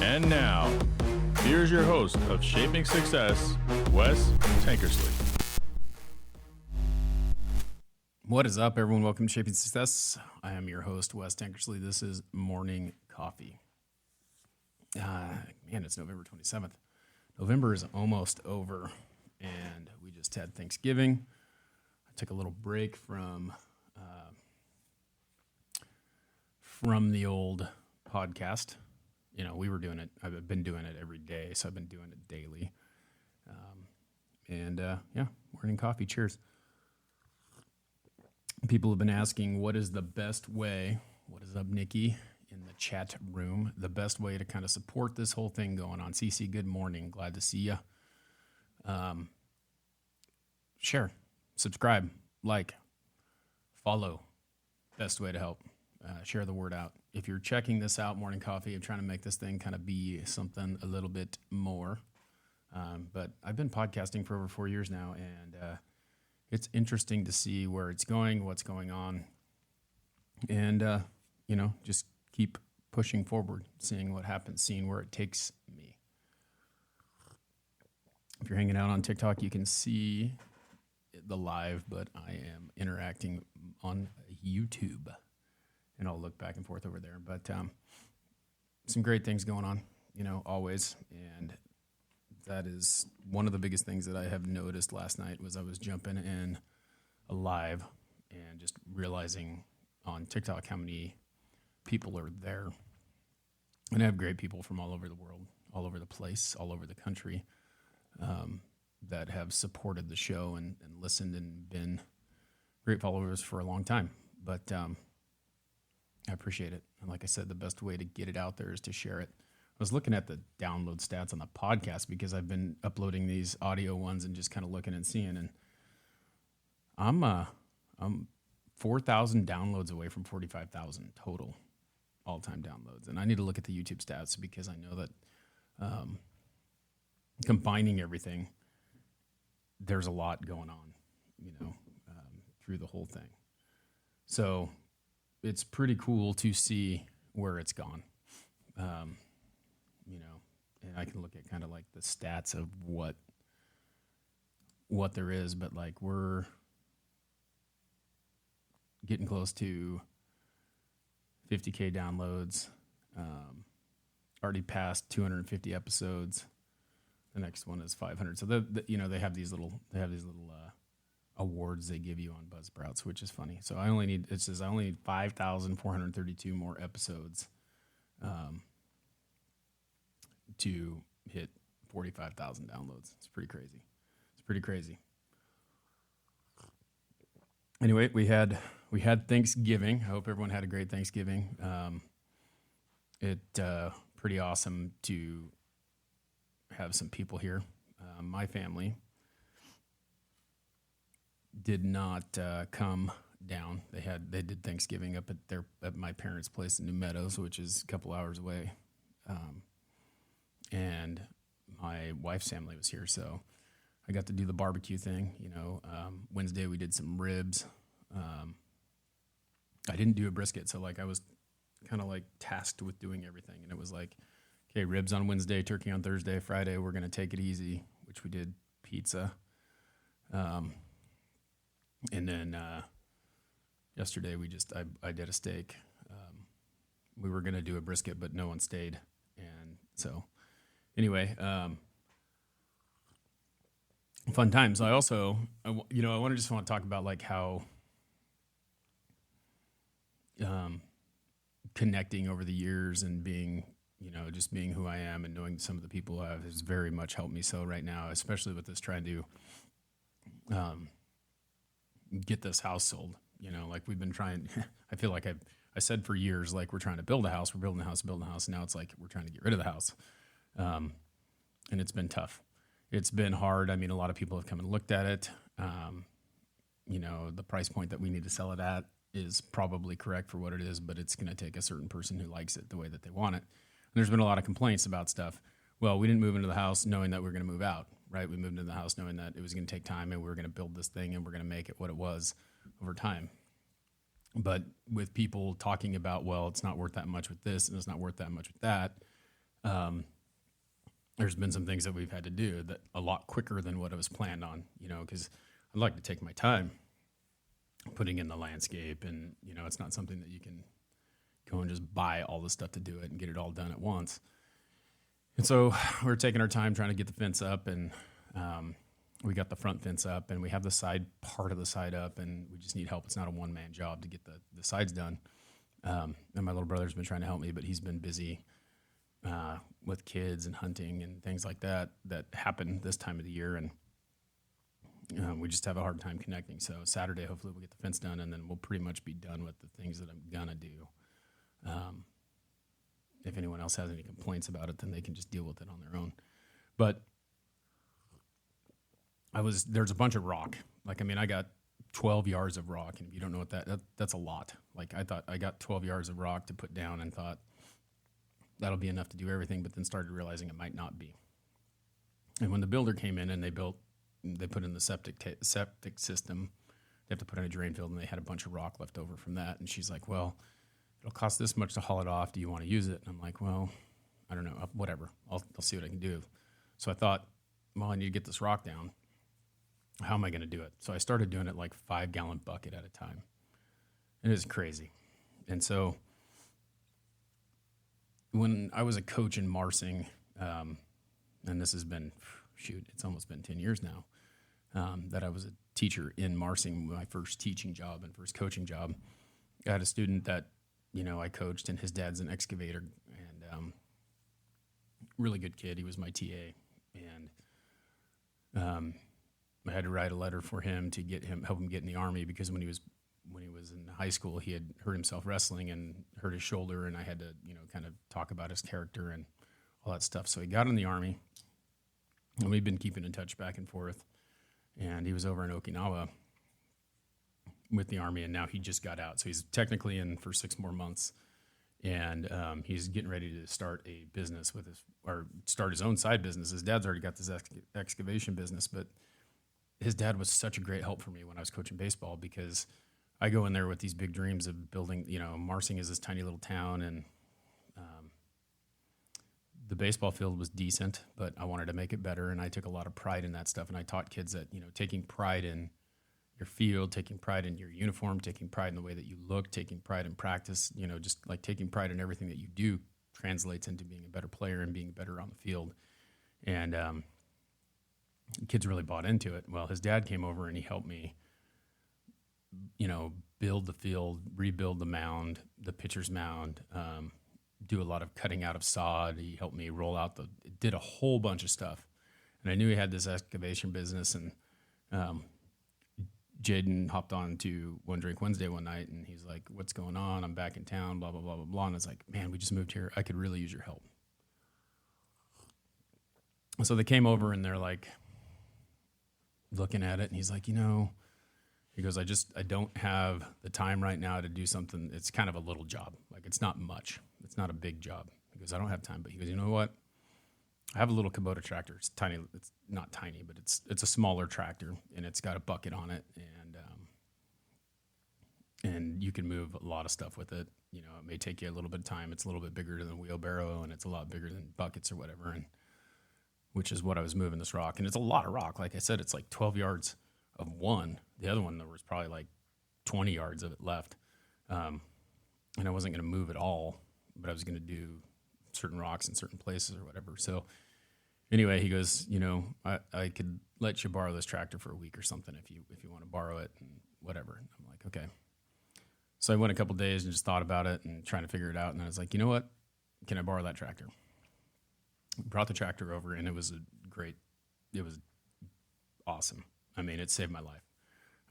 And now, here's your host of Shaping Success, Wes Tankersley. What is up, everyone? Welcome to Shaping Success. I am your host, Wes Tankersley. This is Morning Coffee. It's November 27th. November is almost over, and we just had Thanksgiving. I took a little break from the old podcast. You know, we were doing it. I've been doing it every day, so I've been doing it daily. Morning coffee. Cheers. People have been asking, what is the best way? What is up, Nikki, in the chat room? The best way to kind of support this whole thing going on. CC, good morning. Glad to see you. Share, subscribe, like, follow. Best way to help. Share the word out. If you're checking this out, Morning Coffee, I'm trying to make this thing kind of be something a little bit more. But I've been podcasting for over 4 years now, and it's interesting to see where it's going, what's going on, and, just keep pushing forward, seeing what happens, seeing where it takes me. If you're hanging out on TikTok, you can see the live, but I am interacting on YouTube. And I'll look back and forth over there. But some great things going on, always. And that is one of the biggest things that I have noticed last night was I was jumping in a live and just realizing on TikTok how many people are there. And I have great people from all over the world, all over the place, all over the country that have supported the show and listened and been great followers for a long time. But I appreciate it. And like I said, the best way to get it out there is to share it. I was looking at the download stats on the podcast because I've been uploading these audio ones and just kind of looking and seeing. And I'm 4,000 downloads away from 45,000 total all-time downloads. And I need to look at the YouTube stats because I know that combining everything, there's a lot going on, through the whole thing. So it's pretty cool to see where it's gone, and I can look at kind of like the stats of what there is, but like we're getting close to 50K downloads, already passed 250 episodes. The next one is 500. So they have these little awards they give you on Buzzsprouts, which is funny. So I only need 5,432 more episodes to hit 45,000 downloads. It's pretty crazy. Anyway, we had Thanksgiving. I hope everyone had a great Thanksgiving. Pretty awesome to have some people here. My family did not come down. They did Thanksgiving up at my parents' place in New Meadows, which is a couple hours away. And my wife's family was here, so I got to do the barbecue thing. Wednesday we did some ribs. I didn't do a brisket, so I was kind of tasked with doing everything, and it was okay, ribs on Wednesday, turkey on Thursday, Friday we're gonna take it easy, which we did. Pizza. And then yesterday I did a steak. We were going to do a brisket, but no one stayed. And so anyway, fun times. I want to talk about how connecting over the years and being, just being who I am and knowing some of the people I have has very much helped me. So right now, especially with this trying to get this house sold, we've been trying. I feel like I said for years, we're trying to build a house, we're building a house. Now it's we're trying to get rid of the house. And it's been tough. It's been hard. I mean, a lot of people have come and looked at it. The price point that we need to sell it at is probably correct for what it is, but it's going to take a certain person who likes it the way that they want it. And there's been a lot of complaints about stuff. Well, we didn't move into the house knowing that we were going to move out, right? We moved into the house knowing that it was going to take time and we were going to build this thing and we're going to make it what it was over time. But with people talking about, well, it's not worth that much with this and it's not worth that much with that, there's been some things that we've had to do that a lot quicker than what I was planned on, because I'd like to take my time putting in the landscape, and, it's not something that you can go and just buy all the stuff to do it and get it all done at once. And so we're taking our time trying to get the fence up, and we got the front fence up, and we have the side part of the side up, and we just need help. It's not a one-man job to get the sides done. And my little brother's been trying to help me, but he's been busy with kids and hunting and things like that happen this time of the year, and we just have a hard time connecting. So Saturday, hopefully we'll get the fence done, and then we'll pretty much be done with the things that I'm going to do. If anyone else has any complaints about it, then they can just deal with it on their own. But there's a bunch of rock. I got 12 yards of rock, and if you don't know what that's a lot. I thought I got 12 yards of rock to put down and thought that'll be enough to do everything, but then started realizing it might not be. And when the builder came in and they put in the septic system, they have to put in a drain field, and they had a bunch of rock left over from that. And she's like, well, it'll cost this much to haul it off. Do you want to use it? And I'm like, well, I don't know, whatever. I'll see what I can do. So I thought, well, I need to get this rock down. How am I going to do it? So I started doing it 5-gallon bucket at a time. And it was crazy. And so when I was a coach in Marsing, and this has been, it's almost been 10 years now, that I was a teacher in Marsing, my first teaching job and first coaching job. I had a student that, I coached, and his dad's an excavator, and really good kid. He was my TA, and I had to write a letter for him to help him get in the Army, because when he was in high school, he had hurt himself wrestling and hurt his shoulder, and I had to, kind of talk about his character and all that stuff. So he got in the Army, and we've been keeping in touch back and forth, and he was over in Okinawa with the Army, and now he just got out. So he's technically in for 6 more months, and he's getting ready to start a business start his own side business. His dad's already got this excavation business, but his dad was such a great help for me when I was coaching baseball, because I go in there with these big dreams of building, Marsing is this tiny little town, and the baseball field was decent, but I wanted to make it better, and I took a lot of pride in that stuff. And I taught kids that, taking pride in your field, taking pride in your uniform, taking pride in the way that you look, taking pride in practice, just taking pride in everything that you do translates into being a better player and being better on the field. And kids really bought into it. Well, his dad came over and he helped me, build the field, rebuild the mound, the pitcher's mound, do a lot of cutting out of sod. He helped me roll out did a whole bunch of stuff. And I knew he had this excavation business, and Jaden hopped on to One Drink Wednesday one night, and he's like, what's going on? I'm back in town, blah, blah, blah, blah, blah. And I was like, man, we just moved here. I could really use your help. So they came over, and they're looking at it, and he's like, he goes, I don't have the time right now to do something. It's kind of a little job. It's not much. It's not a big job. He goes, I don't have time. But he goes, you know what? I have a little Kubota tractor. It's tiny. It's not tiny, but it's a smaller tractor, and it's got a bucket on it, and you can move a lot of stuff with it. It may take you a little bit of time. It's a little bit bigger than a wheelbarrow, and it's a lot bigger than buckets or whatever, and which is what I was moving this rock. And it's a lot of rock. Like I said, it's 12 yards of one. The other one, there was probably 20 yards of it left. And I wasn't going to move it all, but I was going to do certain rocks in certain places or whatever. So anyway, he goes, I could let you borrow this tractor for a week or something if you want to borrow it and whatever. And I'm like, okay. So I went a couple days and just thought about it and trying to figure it out. And I was like, you know what? Can I borrow that tractor? Brought the tractor over, and it was awesome. I mean, it saved my life.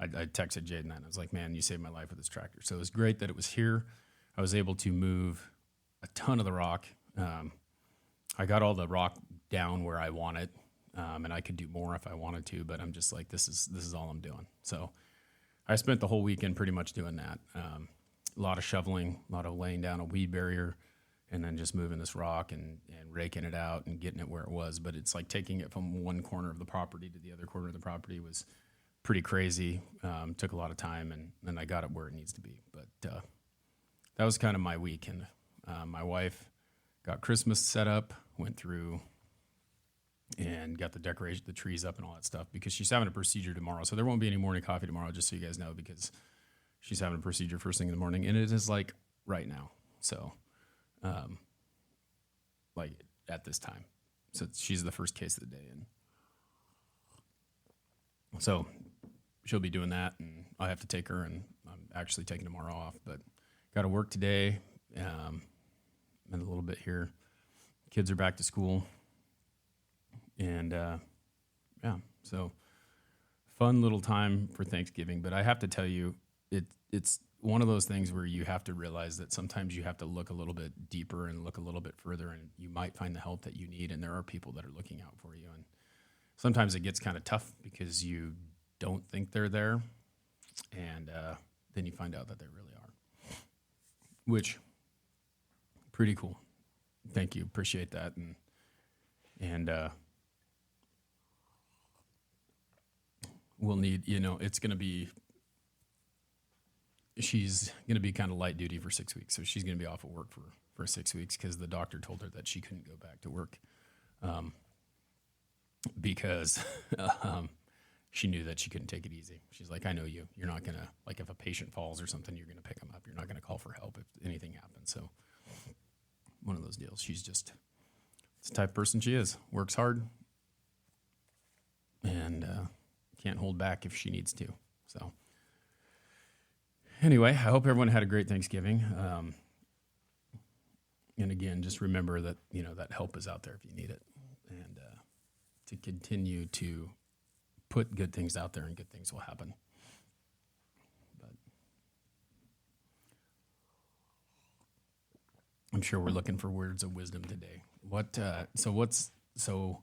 I texted Jaden that, and I was like, man, you saved my life with this tractor. So it was great that it was here. I was able to move a ton of the rock. I got all the rock down where I want it, and I could do more if I wanted to, but I'm just like, this is all I'm doing. So I spent the whole weekend pretty much doing that. A lot of shoveling, a lot of laying down a weed barrier, and then just moving this rock and raking it out and getting it where it was. But it's taking it from one corner of the property to the other corner of the property was pretty crazy. Took a lot of time, and then I got it where it needs to be. But that was kind of my week. And my wife got Christmas set up went through and got the trees up and all that stuff because she's having a procedure tomorrow. So there won't be any morning coffee tomorrow, just so you guys know, because she's having a procedure first thing in the morning, and it is like right now. So, like at this time. So she's the first case of the day. And so she'll be doing that, and I have to take her, and I'm actually taking tomorrow off, but got to work today, and a little bit here. Kids are back to school, and yeah, so fun little time for Thanksgiving. But I have to tell you, it's one of those things where you have to realize that sometimes you have to look a little bit deeper and look a little bit further, and you might find the help that you need, and there are people that are looking out for you. And sometimes it gets kind of tough because you don't think they're there, and then you find out that they really are, which pretty cool. Thank you. Appreciate that. And we'll need, it's going to be, she's going to be kind of light duty for 6 weeks. So she's going to be off of work for 6 weeks because the doctor told her that she couldn't go back to work because she knew that she couldn't take it easy. She's like, I know you. You're not going to, like, if a patient falls or something, you're going to pick them up. You're not going to call for help if anything happens. So one of those deals. She's just, it's the type of person she is. Works hard and can't hold back if she needs to. So anyway, I hope everyone had a great Thanksgiving. And again, just remember that, that help is out there if you need it. And to continue to put good things out there and good things will happen. But I'm sure we're looking for words of wisdom today. So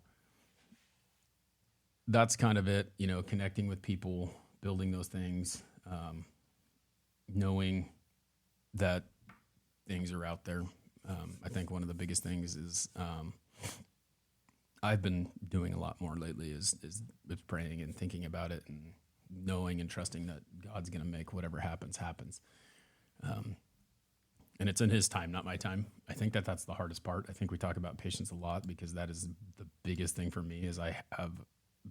that's kind of it, connecting with people, building those things, knowing that things are out there. I think one of the biggest things is I've been doing a lot more lately is praying and thinking about it and knowing and trusting that God's going to make whatever happens. And it's in His time, not my time. I think that's the hardest part. I think we talk about patience a lot because that is the biggest thing for me is I have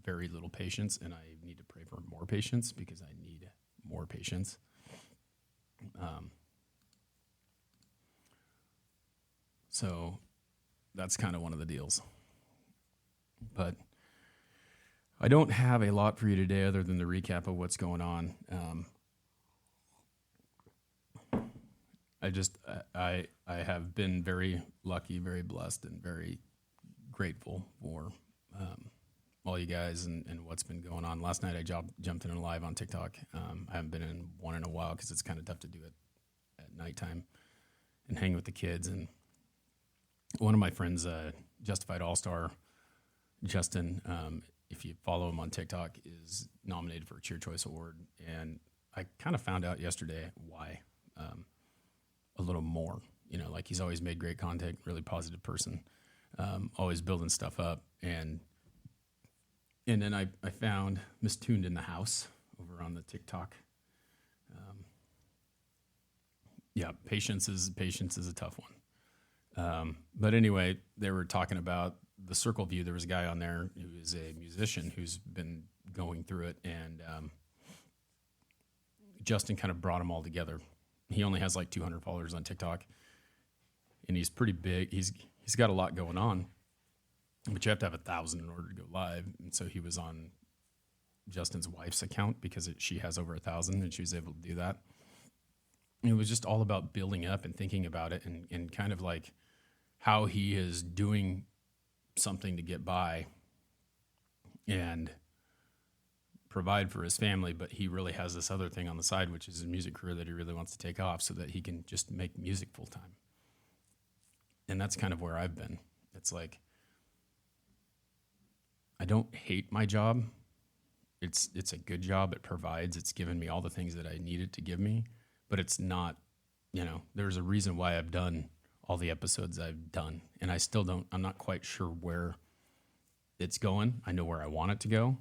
very little patience and I need to pray for more patience because I need more patience. So that's kind of one of the deals. But I don't have a lot for you today other than the recap of what's going on. I have been very lucky, very blessed, and very grateful for all you guys and what's been going on. Last night I jumped in a live on TikTok. I haven't been in one in a while because it's kind of tough to do it at nighttime and hang with the kids. And one of my friends, Justified All-Star, Justin, if you follow him on TikTok, is nominated for a Cheer Choice Award. And I kind of found out yesterday why a little more. Like he's always made great content, really positive person, always building stuff up. And then I found Miss Tuned in the House over on the TikTok. Patience is a tough one. But anyway, they were talking about the Circle View. There was a guy on there who is a musician who's been going through it, and Justin kind of brought them all together. He only has like 200 followers on TikTok, and he's pretty big. He's got a lot going on, but you have to have 1,000 in order to go live. And so he was on Justin's wife's account because she has over 1,000, and she was able to do that. And it was just all about building up and thinking about it and kind of like how he is doing something to get by and provide for his family, but he really has this other thing on the side, which is his music career that he really wants to take off so that he can just make music full time. And that's kind of where I've been. It's like, I don't hate my job. It's a good job. It provides, it's given me all the things that I needed to give me, but it's not, there's a reason why I've done all the episodes I've done. And I'm not quite sure where it's going. I know where I want it to go,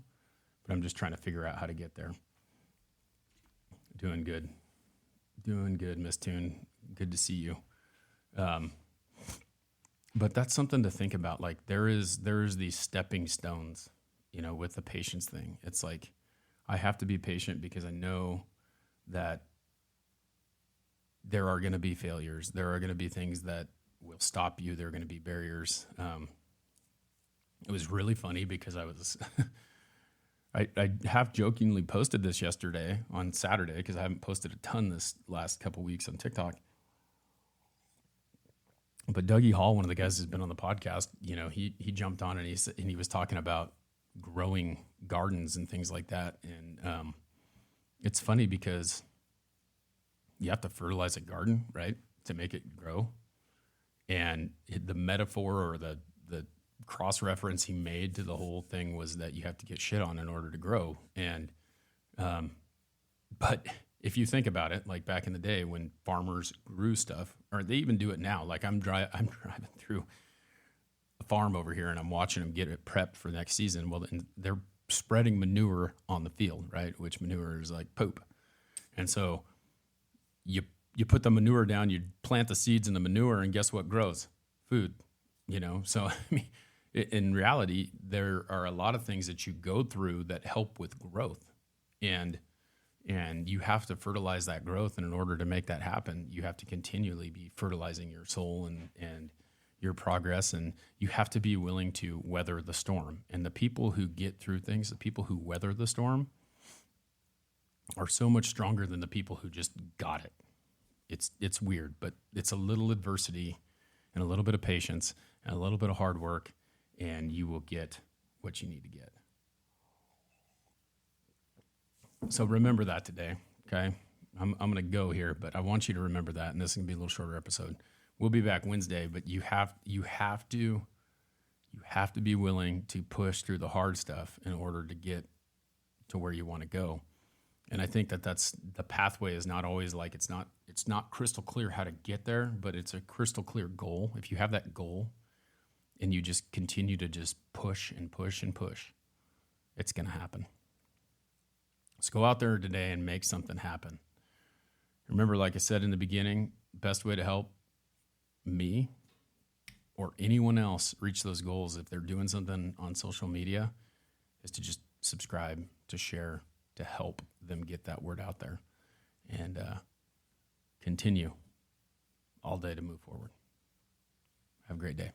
but I'm just trying to figure out how to get there. Doing good, Miss Tune. Good to see you. But that's something to think about. Like there's these stepping stones, with the patience thing. It's like I have to be patient because I know that there are going to be failures. There are going to be things that will stop you. There are going to be barriers. It was really funny because I was, I half jokingly posted this yesterday on Saturday because I haven't posted a ton this last couple weeks on TikTok. But Dougie Hall, one of the guys who's been on the podcast, he jumped on and he was talking about growing gardens and things like that. And it's funny because you have to fertilize a garden, right, to make it grow. And the metaphor or the cross reference he made to the whole thing was that you have to get shit on in order to grow. And but if you think about it, like back in the day when farmers grew stuff, or they even do it now. Like I'm driving through a farm over here and I'm watching them get it prepped for next season. Well, and they're spreading manure on the field, right? Which manure is like poop. And so you put the manure down, you plant the seeds in the manure, and guess what grows? Food, So I mean, in reality, there are a lot of things that you go through that help with growth, and you have to fertilize that growth. And in order to make that happen, you have to continually be fertilizing your soul and your progress, and you have to be willing to weather the storm. And the people who get through things, the people who weather the storm, are so much stronger than the people who just got it. It's weird, but it's a little adversity and a little bit of patience and a little bit of hard work, and you will get what you need to get. So remember that today, okay? I'm going to go here, but I want you to remember that, and this is going to be a little shorter episode. We'll be back Wednesday, but you have to be willing to push through the hard stuff in order to get to where you want to go. And I think that's the pathway is not always like it's not crystal clear how to get there, but it's a crystal clear goal. If you have that goal and you just continue to just push and push and push, it's going to happen. Let's go out there today and make something happen. Remember, like I said in the beginning, best way to help me or anyone else reach those goals if they're doing something on social media is to just subscribe, to share, to help them get that word out there, and continue all day to move forward. Have a great day.